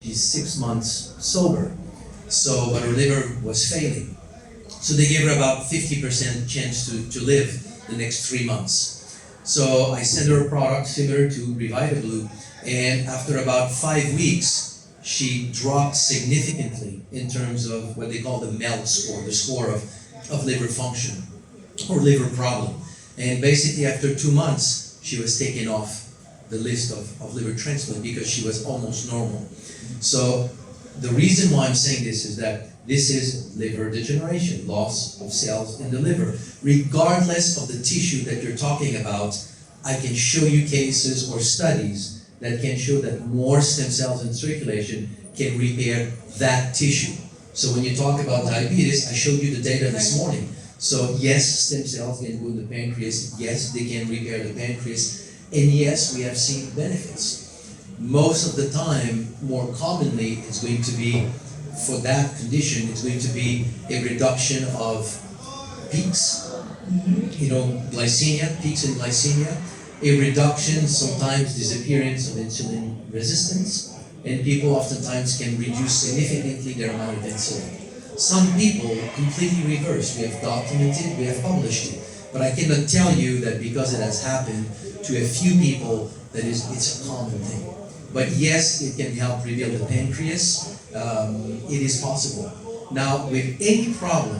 She's 6 months sober, but her liver was failing. So they gave her about 50% chance to live the next 3 months. So I sent her a product similar to RevitaBlue, and after about 5 weeks, she dropped significantly in terms of what they call the MELD score, the score of liver function or liver problem. And basically after 2 months, she was taken off the list of liver transplant because she was almost normal. So the reason why I'm saying this is that this is liver degeneration, loss of cells in the liver. Regardless of the tissue that you're talking about, I can show you cases or studies that can show that more stem cells in circulation can repair that tissue. So when you talk about diabetes, I showed you the data this morning. So yes, stem cells can go in the pancreas, yes, they can repair the pancreas, and yes, we have seen benefits. Most of the time, more commonly, it's going to be, for that condition, it's going to be a reduction of peaks, glycemia, peaks in glycemia, a reduction, sometimes disappearance of insulin resistance, and people oftentimes can reduce significantly their amount of insulin. Some people completely reverse. We have documented, we have published it, but I cannot tell you that because it has happened to a few people that it's a common thing. But yes, it can help rebuild the pancreas. It is possible. Now, with any problem,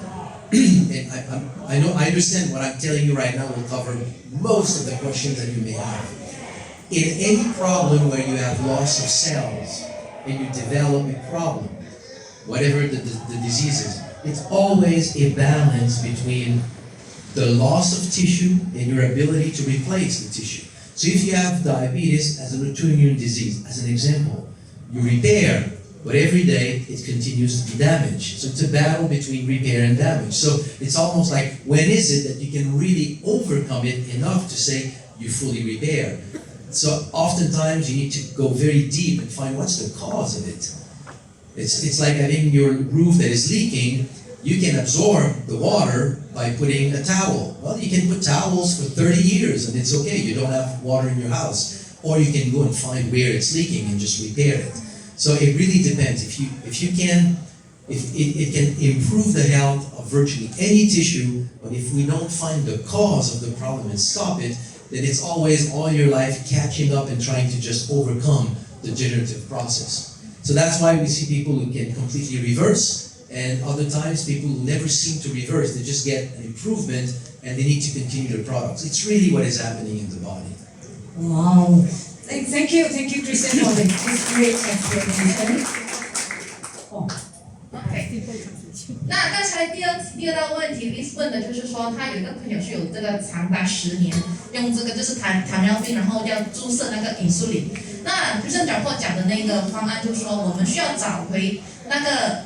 and I understand what I'm telling you right now will cover most of the questions that you may have. In any problem where you have loss of cells and you develop a problem, whatever the disease is, it's always a balance between the loss of tissue and your ability to replace the tissue. So if you have diabetes as an autoimmune disease, as an example, you repair, but every day it continues to be damaged. So it's a battle between repair and damage. So it's almost like, when is it that you can really overcome it enough to say you fully repair? So oftentimes you need to go very deep and find what's the cause of it. It's like having your roof that is leaking. You can absorb the water by putting a towel. Well, you can put towels for 30 years and it's okay. You don't have water in your house. Or you can go and find where it's leaking and just repair it. So it really depends. If it can improve the health of virtually any tissue, but if we don't find the cause of the problem and stop it, then it's always all your life catching up and trying to just overcome the degenerative process. So that's why we see people who can completely reverse, and other times people who never seem to reverse. They just get an improvement and they need to continue their products. It's really what is happening in the body. Wow. Thank you, Christian, for this great explanation. Oh. Okay. 那刚才第二道问题 ，Liz 问的就是说，他有一个朋友是有这个长达10年用这个就是糖尿病，然后要注射那个 insulin。那就是Drapeau讲的那个方案，就是说我们需要找回那个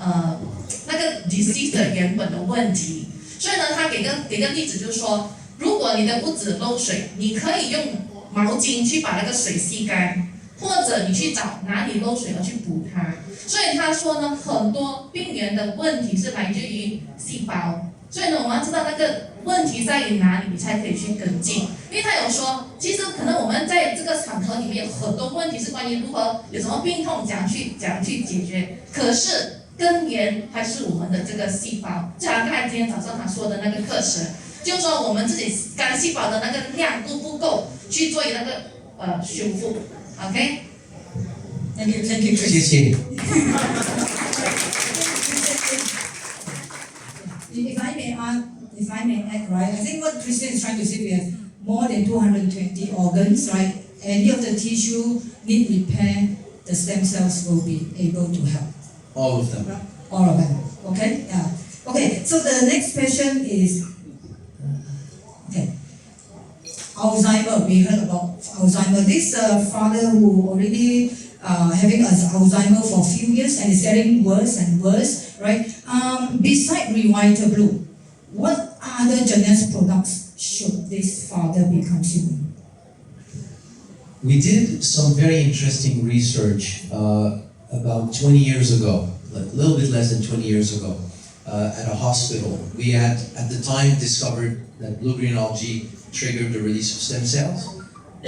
disease 的原本的问题。所以呢，他给个例子，就是说，如果你的屋子漏水，你可以用毛巾去把那个水吸干，或者你去找哪里漏水而去补它。所以他说呢，很多病原的问题是来自于细胞。所以呢，我们要知道那个问题在于哪里，你才可以去跟进。因为他有说，其实可能我们在这个场合里面有很多问题是关于如何有什么病痛怎样去解决，可是根源还是我们的这个细胞。就像刚才今天早上他说的那个课程，就是说我们自己肝细胞的那个量都不够去做那个修复。OK。Thank you. 谢谢你。If I may add, right? I think what Christian is trying to say, we have more than 220 organs, right? Any of the tissue need repair, the stem cells will be able to help. All of them. All of them. Okay. Yeah. Okay. So the next question is, okay. Alzheimer. We heard about Alzheimer. This father who already having Alzheimer for a few years and is getting worse and worse, right? Beside RevitaBlue, what other genetic products should this father be consuming? We did some very interesting research about 20 years ago, a little bit less than 20 years ago, at a hospital. We had, at the time, discovered that blue-green algae triggered the release of stem cells.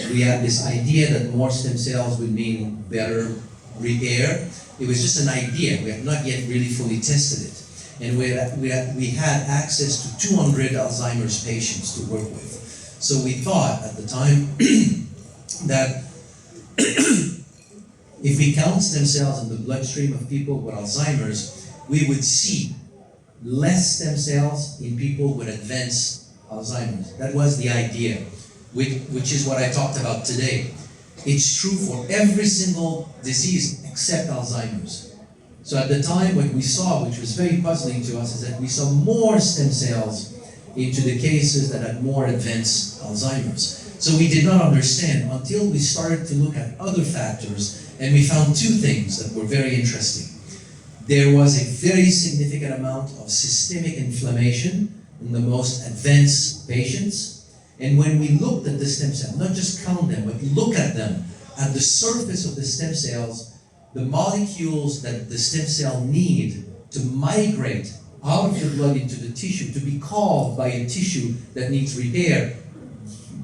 We had this idea that more stem cells would mean better repair. It was just an idea. We had not yet really fully tested it. And we had access to 200 Alzheimer's patients to work with. So we thought at the time that if we count stem cells in the bloodstream of people with Alzheimer's, we would see less stem cells in people with advanced Alzheimer's. That was the idea, which is what I talked about today. It's true for every single disease except Alzheimer's. So at the time, what we saw, which was very puzzling to us, is that we saw more stem cells into the cases that had more advanced Alzheimer's. So we did not understand until we started to look at other factors, and we found two things that were very interesting. There was a very significant amount of systemic inflammation in the most advanced patients. And when we looked at the stem cells, not just count them, but look at them, at the surface of the stem cells, the molecules that the stem cell need to migrate out of the blood into the tissue, to be called by a tissue that needs repair,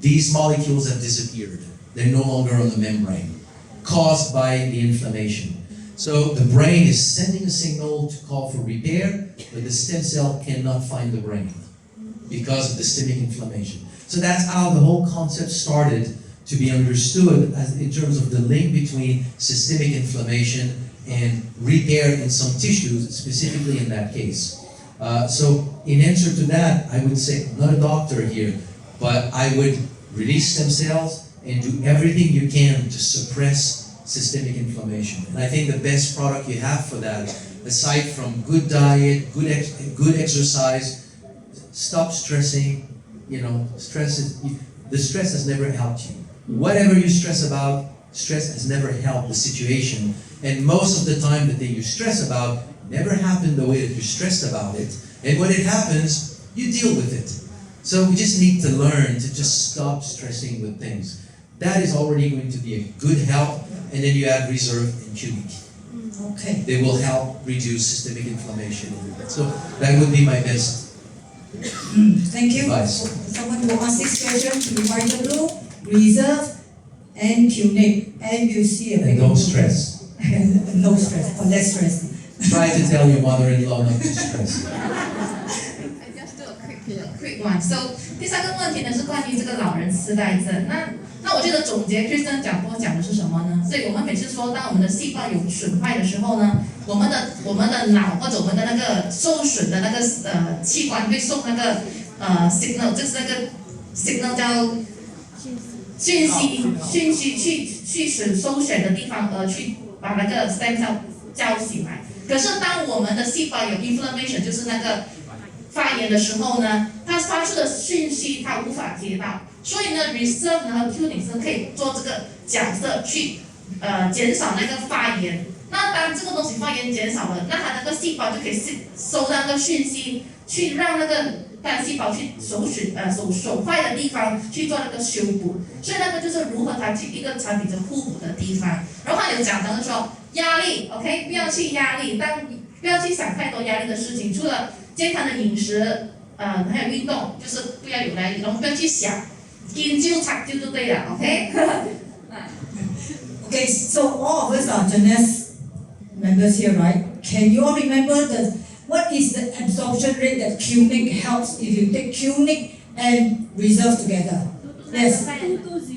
these molecules have disappeared. They're no longer on the membrane, caused by the inflammation. So the brain is sending a signal to call for repair, but the stem cell cannot find the brain because of the systemic inflammation. So that's how the whole concept started to be understood as in terms of the link between systemic inflammation and repair in some tissues, specifically in that case. So in answer to that, I would say, I'm not a doctor here, but I would release stem cells and do everything you can to suppress systemic inflammation. And I think the best product you have for that, aside from good diet, good exercise, stop stressing. You know, the stress has never helped you. Whatever you stress about, stress has never helped the situation. And most of the time, the thing you stress about never happened the way that you stressed about it. And when it happens, you deal with it. So we just need to learn to just stop stressing with things. That is already going to be a good help. And then you add reserve and cubic. Okay. They will help reduce systemic inflammation. So that would be my best Thank you. advice. Someone who asked this question, RevitaBlū, reserve, and Q-Nick. And you see a And big no stress. no stress, or less stress. Try to tell your mother-in-law not to stress. I just do a quick one. So 第三个问题呢是关于这个老人痴呆症。那我觉得总结 Kristen 讲的是什么呢？所以我们每次说，当我们的细胞有损坏的时候呢，我们的脑或者我们的那个受损的那个器官会送那个signal， 就是那个 signal 叫讯息去收选的地方，去把那个 stem cell 叫醒来。可是当我们的细胞有 inflammation， 就是那个发炎的时候呢，它发出的讯息它无法接到，所以呢 reserve 和 Q-Nick 是可以做这个角色去减少那个发炎。那当这个东西发炎减少了，那它那个细胞就可以收到那个讯息，去让那个干细胞去损坏的地方去做那个修补。所以那个就是如何它去一个产品的互补的地方。然后他有讲到说压力 ，OK， 不要去压力，不要去想太多压力的事情，除了健康的饮食，还有运动，就是不要有压力，然后不要去想，研究研究就对了 ，OK。Okay, so all of us are Jeunesse members here, right? Can you all remember what is the absorption rate that Q-Nick helps if you take Q-Nick and reserve together? Yes. 220.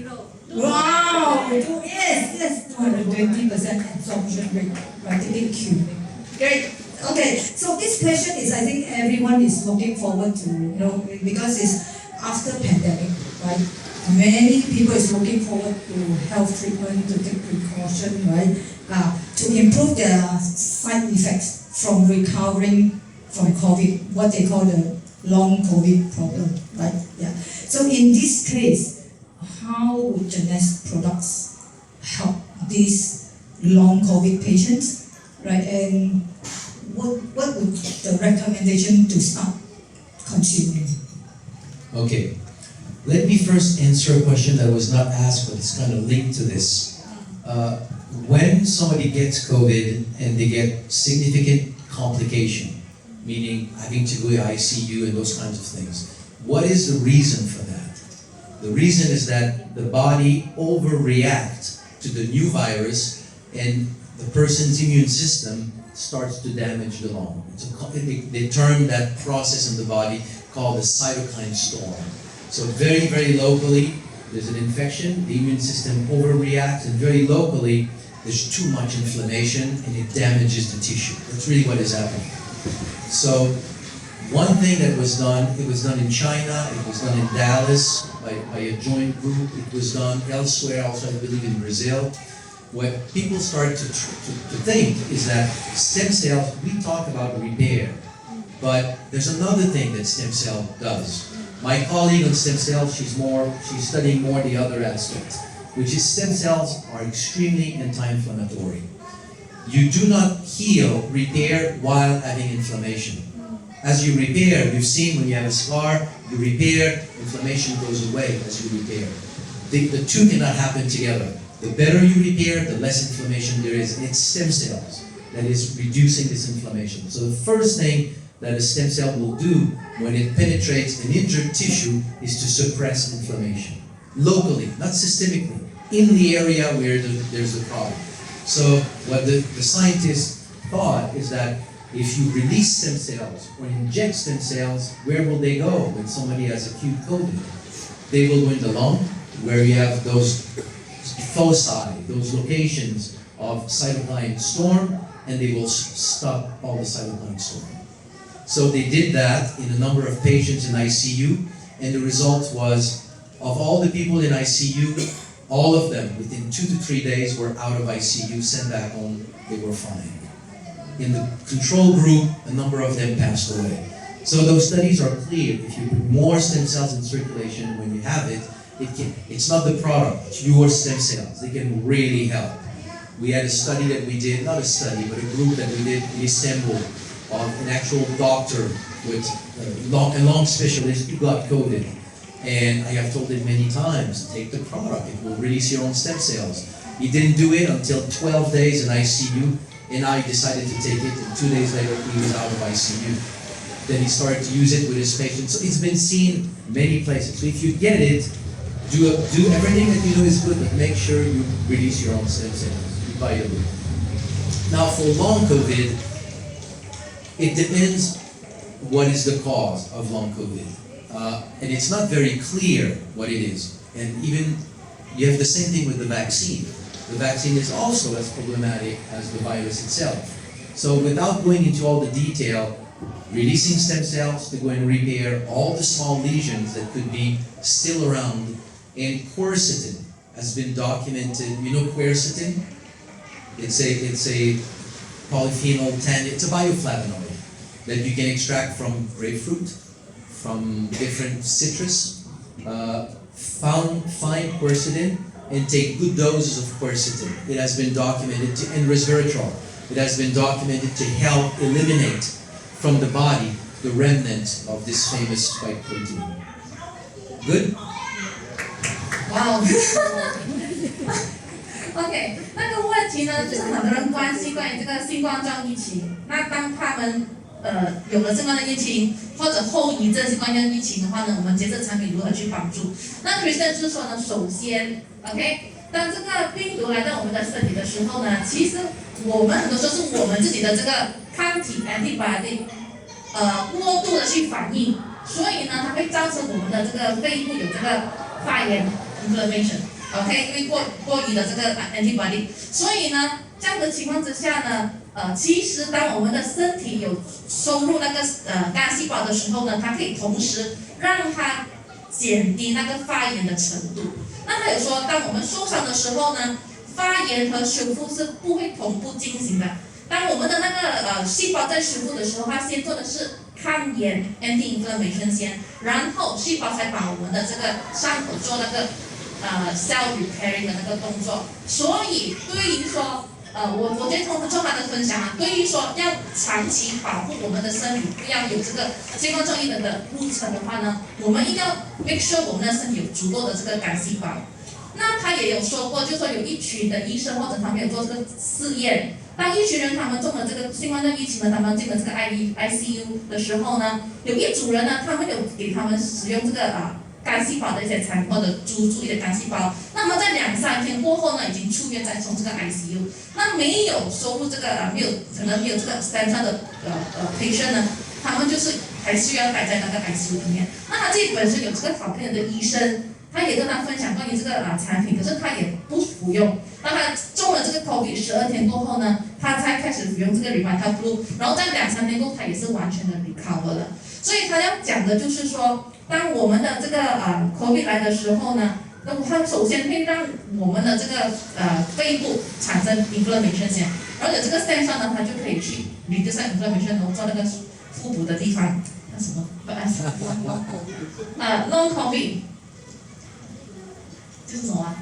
Wow! Yes, 220% absorption rate by taking Q-Nick. Great. Okay, so this question is, I think everyone is looking forward to, because it's after pandemic, right? Many people is looking forward to health treatment, to take precaution, right? To improve their side effects from recovering from COVID, what they call the long COVID problem, right? Yeah. So in this case, how would Jeunesse products help these long COVID patients, right? And what would the recommendation to start consuming? Okay. Let me first answer a question that was not asked, but it's kind of linked to this. When somebody gets COVID and they get significant complication, meaning having to go to ICU and those kinds of things, what is the reason for that? The reason is that the body overreacts to the new virus, and the person's immune system starts to damage the lung. They term that process in the body called a cytokine storm. So very, very locally, there's an infection, the immune system overreacts, and very locally, there's too much inflammation and it damages the tissue. That's really what is happening. So one thing that was done, it was done in China, it was done in Dallas by a joint group, it was done elsewhere, also I believe in Brazil. What people start to think is that stem cells, we talk about repair, but there's another thing that stem cell does. My colleague on stem cells, she's studying more the other aspect, which is stem cells are extremely anti-inflammatory. You do not heal, repair while having inflammation. As you repair, you've seen when you have a scar, you repair, inflammation goes away as you repair. The two cannot happen together. The better you repair, the less inflammation there is. And it's stem cells that is reducing this inflammation. So the first thing that a stem cell will do when it penetrates an injured tissue is to suppress inflammation. Locally, not systemically, in the area where there's a problem. So what the scientists thought is that if you release stem cells or inject stem cells, where will they go when somebody has acute COVID? They will go in the lung, where you have those foci, those locations of cytokine storm, and they will stop all the cytokine storm. So they did that in a number of patients in ICU, and the result was, of all the people in ICU, all of them, within 2 to 3 days, were out of ICU, sent back home, they were fine. In the control group, a number of them passed away. So those studies are clear. If you put more stem cells in circulation when you have it, it's not the product, it's your stem cells. They can really help. We had a study that we did, not a study, but a group that we did in Istanbul of an actual doctor with a lung specialist who got COVID. And I have told him many times, take the product, it will release your own stem cells. He didn't do it until 12 days in ICU, and I decided to take it, and 2 days later he was out of ICU. Then he started to use it with his patients. So it's been seen many places. So if you get it, do everything that you do is good, but make sure you release your own stem cells, RevitaBlū. Now for long COVID, it depends what is the cause of long COVID. And it's not very clear what it is. And even, you have the same thing with the vaccine. The vaccine is also as problematic as the virus itself. So without going into all the detail, releasing stem cells to go and repair all the small lesions that could be still around. And quercetin has been documented. You know quercetin? It's a polyphenol 10, it's a bioflavonoid that you can extract from grapefruit, from different citrus. Find quercetin and take good doses of quercetin. It has been documented, and resveratrol. It has been documented to help eliminate from the body the remnants of this famous spike protein. Good? Wow. OK， 那个问题呢，就是很多人关心关于这个新冠状疫情。那当他们有了新冠的疫情或者后遗症新冠状疫情的话呢，我们接着产品如何去帮助？那 Christian 就是说呢，首先 OK， 当这个病毒来到我们的身体的时候呢，其实我们很多时候是我们自己的这个抗体 antibody 过度的去反应，所以呢，它会造成我们的这个肺部有这个发炎 inflammation。OK， 因为过于的这个 antibody， 所以呢，这样的情况之下呢，其实当我们的身体有收入那个干细胞的时候呢，它可以同时让它减低那个发炎的程度。那还有说，当我们受伤的时候呢，发炎和修复是不会同步进行的。当我们的那个细胞在修复的时候，它先做的是抗炎 anti-inflammation 先，然后细胞才把我们的这个伤口做那个cell repairing 的那个动作。所以对于说我今天通过他的分享啊，对于说要长期保护我们的身体，不要有这个新冠状疫情的路程的话呢，我们一定要 make sure 我们的身体有足够的这个干细胞。那他也有说过，就说有一群的医生或者他们有做这个试验，当一群人他们中了这个新冠状疫情呢，他们进了这个 ICU 的时候呢，有一组人呢，他们有给他们使用这个干细胞的一些产或者注意的干细胞，那那么在2-3天过后呢，已经出院再从这个 ICU。那没有收入这个可能没有这个 stem cell 的patient 呢，他们就是还是要待在那个 ICU 里面。那他自己本身有这个好朋友的医生，他也跟他分享关于这个产品，可是他也不服用。那他中了这个 COVID 12天过后呢，他才开始服用这个 RevitaBlue， 然后在2-3天后，他也是完全的 recover 了。所以他要讲的就是说，当我们的这个COVID 来的时候呢，那它首先会让我们的这个肺部产生 inflammation 先，而且这个 stem cell 呢，它就可以去 reduce inflammation， 然后做那个腹部的地方，那什么long COVID， 这是什么啊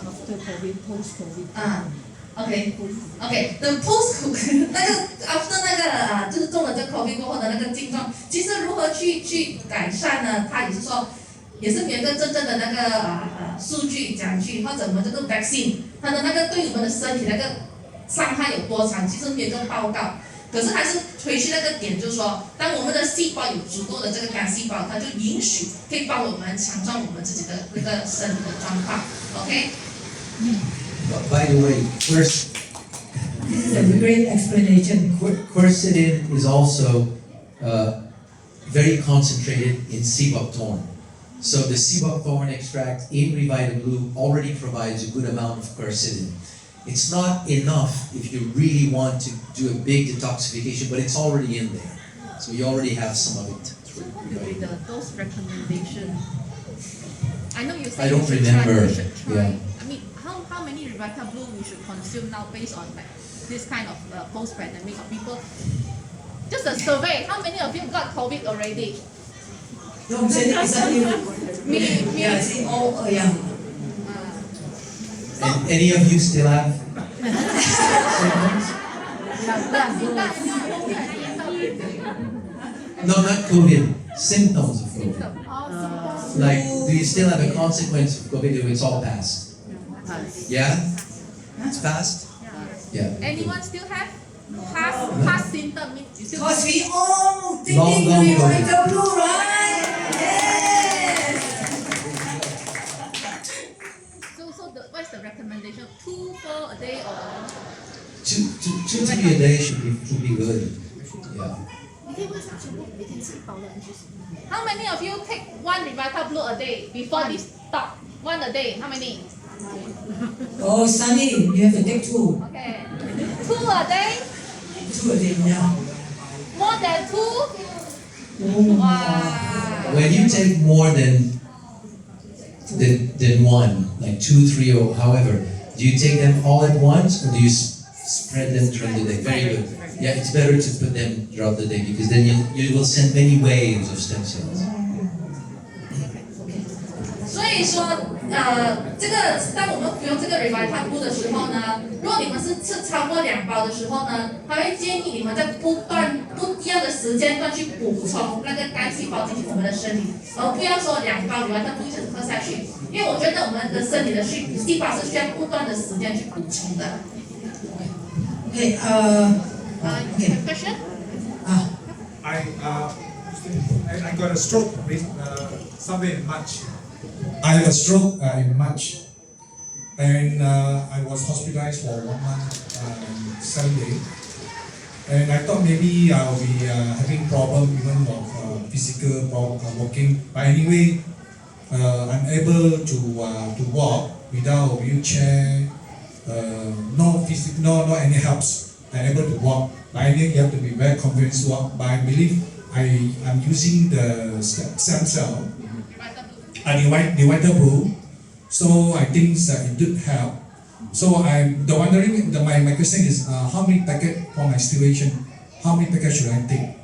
？After COVID, post COVID。OK，the post 那个 after 那个就是中了这个 COVID 过后的那个症状，其实如何去改善呢？他也是说，也是没有一个真正的那个数据讲去，或者我们这个 vaccine 它的那个对我们的身体那个伤害有多长，其实没有一个报告。可是还是回去那个点，就是说，当我们的细胞有足够的这个干细胞，它就允许可以帮我们强壮我们自己的那个身体的状况。OK。By the way, this is a great explanation. quercetin is also very concentrated in sea buckthorn. So the sea buckthorn extract in RevitaBlue already provides a good amount of quercetin. It's not enough if you really want to do a big detoxification, but it's already in there. So you already have some of it. With the dose recommendation. I know you said I don't you should remember. Try, you should try. Yeah. I mean, how many RevitaBlue we should consume now based on like this kind of post-pandemic of people? Just a survey. How many of you got COVID already? No, I'm saying it's only Me. yeah, I think all young. And any of you still have symptoms? No, not COVID. Symptoms of COVID. Like, do you still have a consequence of COVID if it's all past? Yeah? It's past? Yeah. Anyone still have past symptom? You still Because we all Long, thinking long we COVID. like the blue, right? Yes. So what's the recommendation? 2, 4 a day or? 2, 3 a day should be good. Yeah. How many of you take 1 RevitaBlue a day before this talk? 1 a day. How many? Oh, Sunny, you have to take 2. Okay. 2 a day? 2 a day, yeah. More than 2? Oh. Wow. When you take more than 1, like 2, 3, or however, do you take them all at once or do you spread them during the day? Very good. Yeah, it's better to put them throughout the day because then you will send many waves of stem cells. 所以说，这个当我们服用这个 RevitaBlue 的时候呢，如果你们是吃超过2包的时候呢，他会建议你们在不一样的时间段去补充那个干细胞进去我们的身体，而不要说2包 RevitaBlue 一直喝下去，因为我觉得我们的身体的细胞是需要不断的时间去补充的。Okay, Okay. Question? I got a stroke somewhere in March. I had a stroke in March, and I was hospitalized for 1 month, 7 days. And I thought maybe I'll be having problem even of physical problem walking. But anyway, I'm able to walk without a wheelchair. No any helps. I'm able to walk. But I think you have to be very confident to walk. But I believe I'm using the stem cell, RevitaBlue. So I think that it did help. So I'm wondering. My question is, how many packets for my situation? How many packets should I take?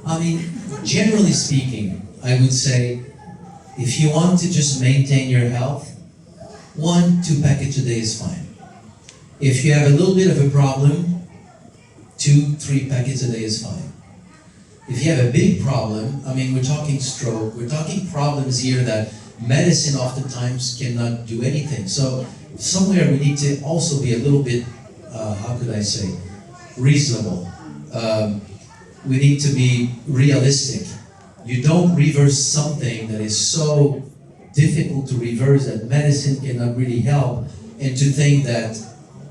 I mean, generally speaking, I would say if you want to just maintain your health, 1, 2 packets a day is fine. If you have a little bit of a problem, 2, 3 packets a day is fine. If you have a big problem, I mean, we're talking stroke, we're talking problems here that medicine oftentimes cannot do anything. So somewhere we need to also be a little bit, how could I say, reasonable. We need to be realistic. You don't reverse something that is so difficult to reverse, that medicine cannot really help, and to think that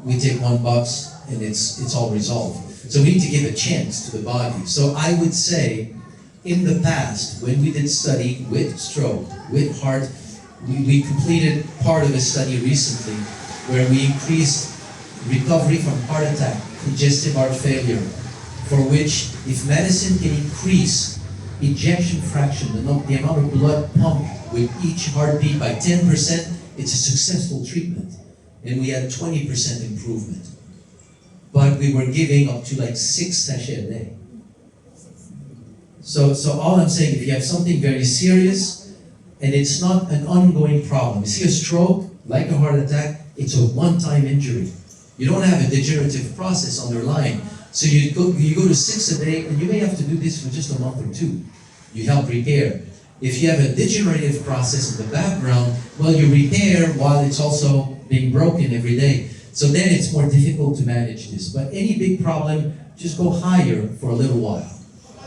we take $1 and it's all resolved. So we need to give a chance to the body. So I would say, in the past, when we did study with stroke, with heart, we completed part of a study recently where we increased recovery from heart attack, congestive heart failure, for which if medicine can increase ejection fraction, the amount of blood pumped with each heartbeat by 10%, it's a successful treatment. And we had 20% improvement. But we were giving up to like 6 sachets a day. So all I'm saying, if you have something very serious, and it's not an ongoing problem. You see a stroke, like a heart attack, it's a one-time injury. You don't have a degenerative process underlying. So you go to 6 a day, and you may have to do this for just a month or 2. You help repair. If you have a degenerative process in the background, well, you repair while it's also being broken every day. So then it's more difficult to manage this. But any big problem, just go higher for a little while.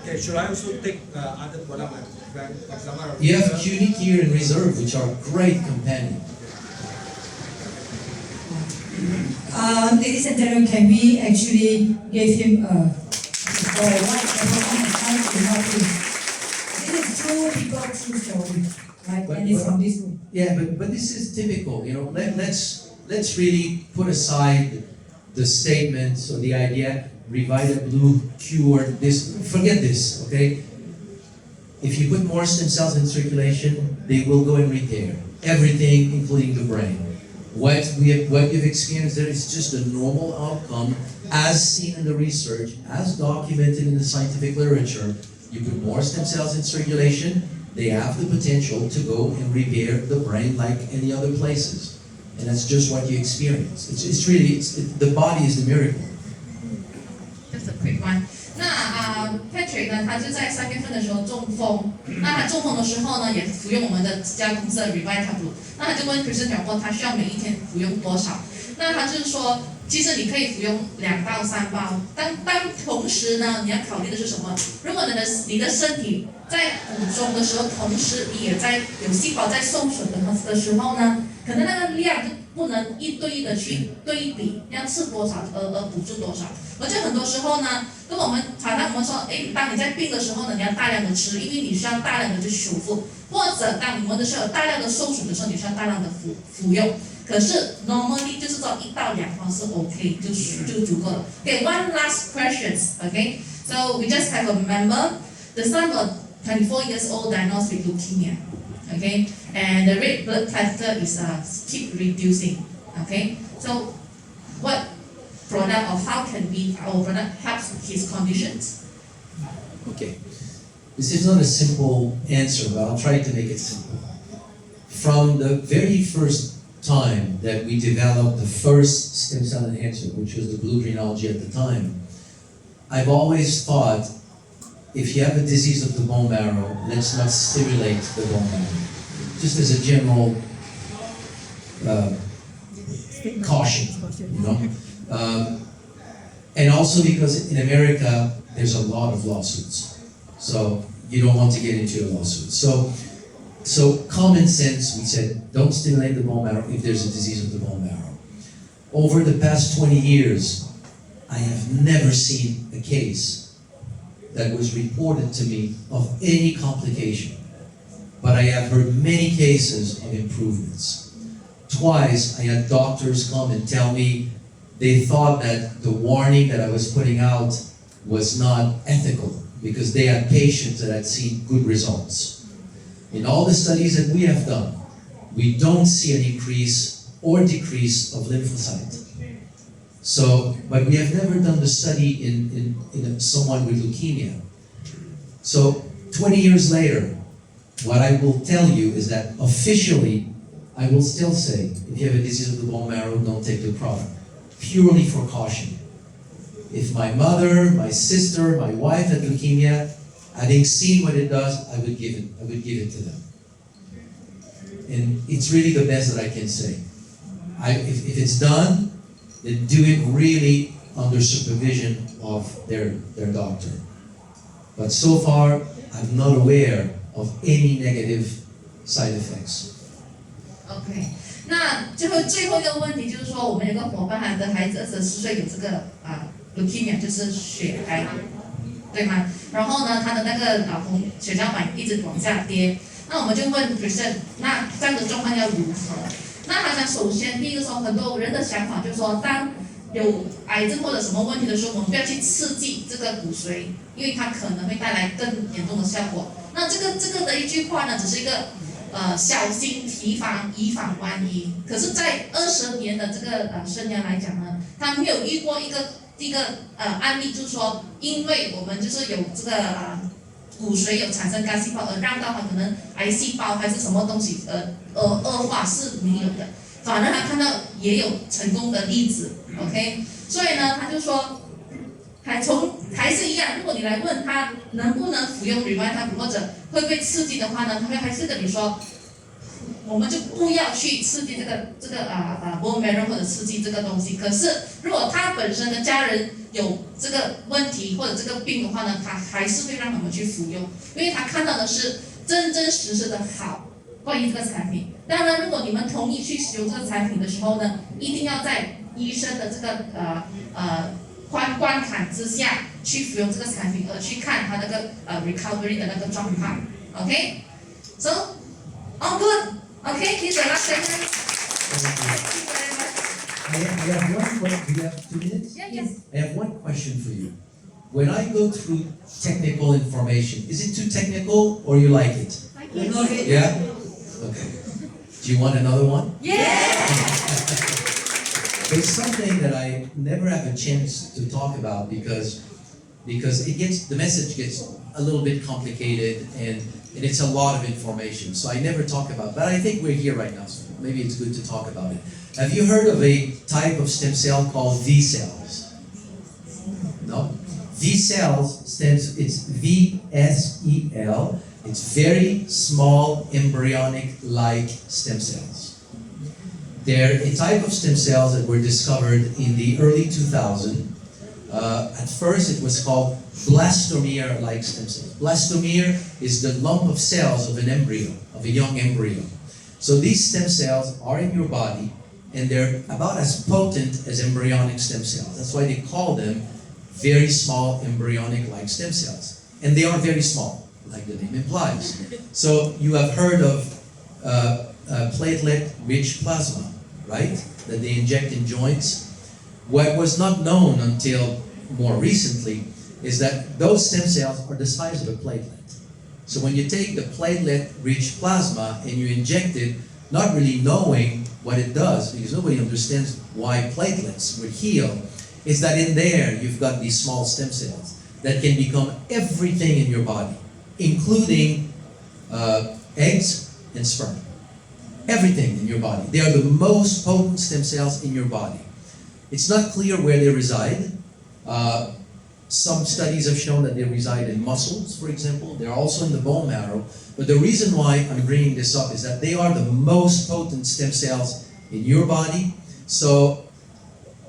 Okay, should I also take other product like example? You have Unique here in reserve, which are great companion. Ladies and gentlemen, can we actually give him a white time to help him? This is true people, true story, right? And it's from this room. Yeah, but this is typical. You know, let's really put aside the statements or the idea RevitaBlue cured this. Forget this, okay? If you put more stem cells in circulation, they will go and repair everything, including the brain. What you've experienced there is just a normal outcome, as seen in the research, as documented in the scientific literature. You put more stem cells in circulation, they have the potential to go and repair the brain like any other places. And that's just what you experience. It's really, the body is the miracle. Just a quick one. 那Patrick 呢，他就在3月份的时候中风。那他中风的时候呢，也服用我们的这家公司的 RevitaBlue。那他就问 Christian 讲过，他需要每一天服用多少？那他就是说，其实你可以服用2到3包。但同时呢，你要考虑的是什么？如果你的身体在补中的时候，同时你也在有细胞在受损的时候呢，可能那个量就不能一对一的去对比，要吃多少而补助多少。而且很多时候呢，跟我们常常我们说，当你在病的时候呢，你要大量的吃，因为你需要大量的去修复，或者当你们的是有大量的受损的时候，你需要大量的服用。可是 normally 就是说1到2包是 OK， 就足够了。Okay, one last questions. Okay, so we just have a member, the son of 24 years old diagnosed with leukemia. Okay, and the red blood factor is keep reducing. Okay, so what product or how can our product helps his conditions? Okay. This is not a simple answer, but I'll try to make it simple. From the very first time that we developed the first stem cell enhancer, which was the blue-green algae at the time, I've always thought, if you have a disease of the bone marrow, let's not stimulate the bone marrow. Just as a general caution, you know? And also because in America, there's a lot of lawsuits. So you don't want to get into a lawsuit. So common sense, we said, don't stimulate the bone marrow if there's a disease of the bone marrow. Over the past 20 years, I have never seen a case that was reported to me of any complication. But I have heard many cases of improvements. Twice, I had doctors come and tell me they thought that the warning that I was putting out was not ethical because they had patients that had seen good results. In all the studies that we have done, we don't see an increase or decrease of lymphocyte. So, but we have never done the study in someone with leukemia. So, 20 years later, what I will tell you is that officially, I will still say, if you have a disease of the bone marrow, don't take the product. Purely for caution. If my mother, my sister, my wife had leukemia, having seen what it does, I would give it to them. And it's really the best that I can say. If it's done, then do it really under supervision of their doctor. But so far, I'm not aware of any negative side effects. OK， 那最后一个问题就是说，我们有个伙伴，他的孩子24岁有这个leukemia， 就是血癌，对吗？然后呢，他的那个血小板一直往下跌。那我们就问 Christian， 那这样的状况要如何？那他讲，首先第一个说，很多人的想法就是说，当有癌症或者什么问题的时候，我们不要去刺激这个骨髓，因为它可能会带来更严重的效果。那这个的一句话呢，只是一个小心提防，以防万一。可是，在20年的这个生涯来讲呢，他没有遇过一个案例，就是说，因为我们就是有这个骨髓有产生干细胞，而让到它可能癌细胞还是什么东西恶化是没有的。反而他看到也有成功的例子 ，OK， 所以呢，他就说，还是一样，如果你来问他能不能服用 RevitaBlue 或者会不会刺激的话呢，他会还是跟你说，我们就不要去刺激这个bone marrow 或者刺激这个东西。可是如果他本身的家人有这个问题或者这个病的话呢，他还是会让我们去服用，因为他看到的是真真实实的好。关于这个产品，当然，如果你们同意去使用这个产品的时候呢，一定要在医生的这个观看之下去服用这个产品，而去看它那个recovery 的那个状况。OK， so all good. OK, this is the last segment. I have one question. Do you have 2 minutes? Yes. I have one question for you. When I go through technical information, is it too technical or you like it? Love it. Yeah? Okay. Do you want another one? There's something that I never have a chance to talk about because the message gets a little bit complicated and it's a lot of information. So I never talk about it. But I think we're here right now, so maybe it's good to talk about it. Have you heard of a type of stem cell called V cells? No? V cells it's VSEL. It's very small embryonic-like stem cells. They're a type of stem cells that were discovered in the early 2000s. At first, it was called blastomere-like stem cells. Blastomere is the lump of cells of an embryo, of a young embryo. So these stem cells are in your body, and they're about as potent as embryonic stem cells. That's why they call them very small embryonic-like stem cells. And they are very small, like the name implies. So you have heard of platelet-rich plasma, right? That they inject in joints. What was not known until more recently is that those stem cells are the size of a platelet. So when you take the platelet-rich plasma and you inject it, not really knowing what it does, because nobody understands why platelets would heal, is that in there you've got these small stem cells that can become everything in your body, including eggs and sperm. Everything in your body. They are the most potent stem cells in your body. It's not clear where they reside. Some studies have shown that they reside in muscles, for example. They're also in the bone marrow. But the reason why I'm bringing this up is that they are the most potent stem cells in your body. So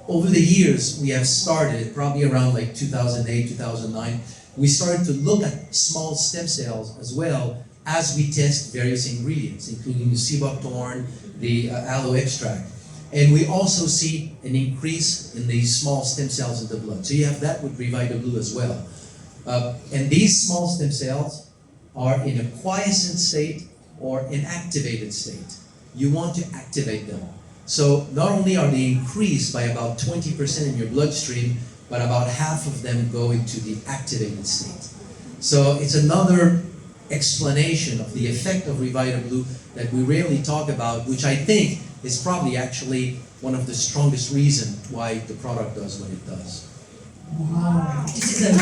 over the years, we have started, probably around like 2008, 2009, we started to look at small stem cells as well as we test various ingredients, including the buckthorn, the aloe extract. And we also see an increase in these small stem cells in the blood. So you have that with RevitaBlue as well. And these small stem cells are in a quiescent state or an activated state. You want to activate them. So not only are they increased by about 20% in your bloodstream, but about half of them go into the activated state. So it's another explanation of the effect of RevitaBlue that we rarely talk about, which I think is probably actually one of the strongest reasons why the product does what it does. Wow, this is a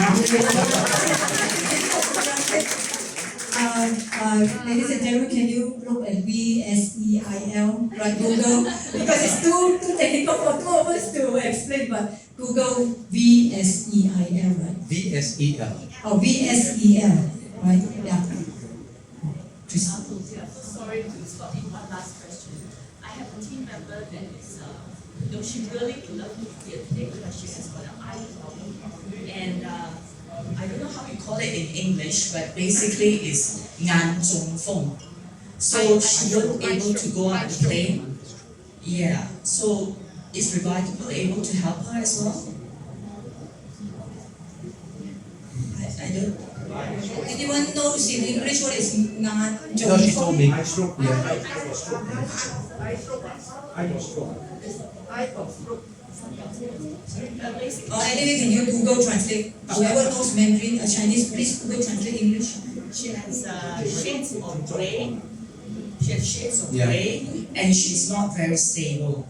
ladies and gentlemen, can you look at VSEIL, right? Google, because it's too technical for two of us to explain, but Google VSEIL, right? VSEL. Oh, VSEL, right? Yeah. Sorry to stop in one last question. I have a team member that is, she really would love to hear today because she has got an eye problem. And I don't know how you call it in English, but basically it's 眼中風. So she wasn't able to go on the plane. Yeah. So is RevitaBlū able to help her as well? I don't. Anyone knows in English what is No, she told me. I stroke. Yeah. I got stroke. I got stroke. Or anyway, can you Google Translate? Whoever knows Mandarin, Chinese, please Google Translate English. She has shades of gray. She has shades of Yeah. gray, and she's not very stable.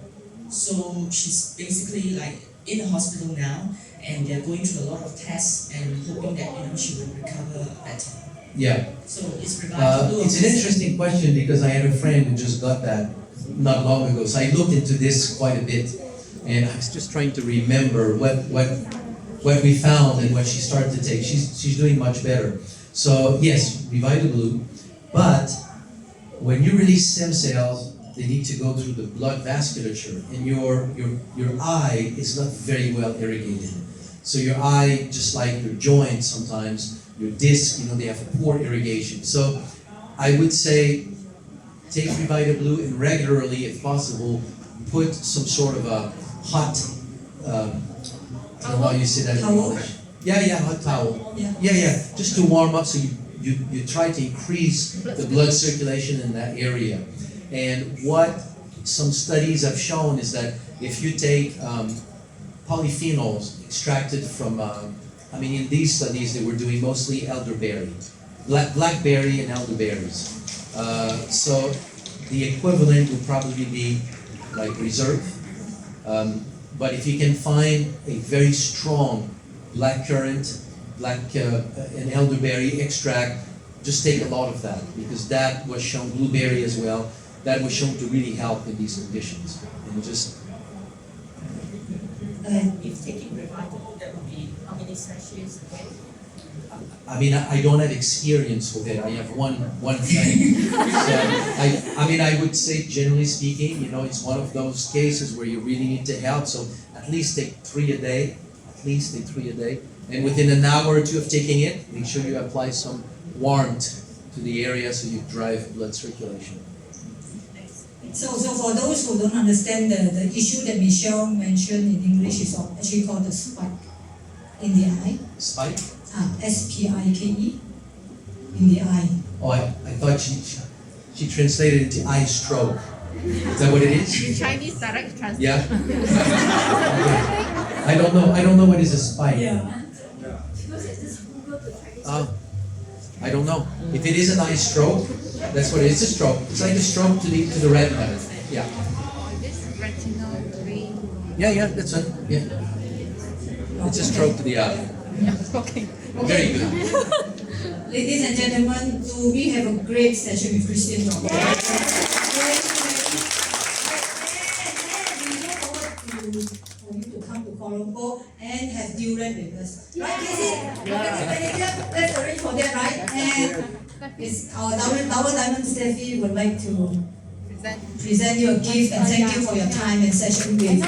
So she's basically like in the hospital now, and they're going through a lot of tests and hoping that she will recover better. Yeah. So it's RevitaBlū. It's an interesting question because I had a friend who just got that not long ago. So I looked into this quite a bit, and I was just trying to remember what we found and what she started to take. She's doing much better. So yes, RevitaBlū, but when you release stem cells, they need to go through the blood vasculature, and your eye is not very well irrigated. So your eye, just like your joints sometimes, your disc, they have poor irrigation. So I would say take RevitaBlū and regularly, if possible, put some sort of a hot, I don't know how you say that in Towel? English. Yeah, hot towel. Yeah. Just to warm up so you try to increase the blood circulation in that area. And what some studies have shown is that if you take polyphenols extracted from, in these studies they were doing mostly elderberry, blackberry and elderberries. So the equivalent would probably be like reserve. But if you can find a very strong blackcurrant, and elderberry extract, just take a lot of that, because that was shown, blueberry as well, that was shown to really help in these conditions. And just If taking RevitaBlū, that would be how many sachets a day? I don't have experience with it. I have one friend. So I would say, generally speaking, it's one of those cases where you really need to help. So at least take 3 a day. At least take 3 a day. And within an hour or two of taking it, make sure you apply some warmth to the area so you drive blood circulation. So for those who don't understand, the issue that Michelle mentioned in English is actually called the spike in the eye. Spike? S-P-I-K-E, in the eye. Oh, I thought she translated it to eye stroke. Is that what it is? In Chinese, direct translation. Yeah. Okay. I don't know what is a spike. I don't know. If it is an eye stroke, that's what it is. It's a stroke. It's like a stroke to the retina. Yeah. This retinal green. Yeah, that's it. Yeah. It's a stroke to the eye. Yeah, okay. Very good. Ladies and gentlemen, so we have a great session with Christian Rock. We look forward for you to come to Kuala Lumpur and have durian with us. Right, Casey? Let's arrange for that, right? And it's our Double Diamond Steffi would like to present you a gift and thank you for your time and session with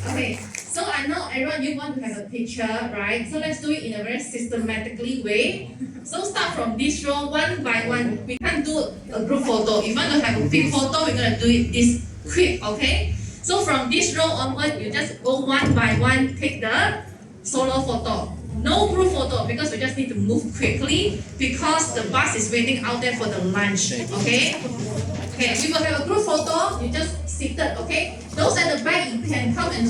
Okay, so I know everyone you want to have a picture, right? So let's do it in a very systematically way. So start from this row one by one. We can't do a group photo. If you want to have a big photo, we're gonna do it this quick, okay? So from this row onward, you just go one by one, take the solo photo. No group photo because we just need to move quickly because the bus is waiting out there for the lunch, okay? Okay, we will have a group photo, you just seated, okay? Those at the back, you can come and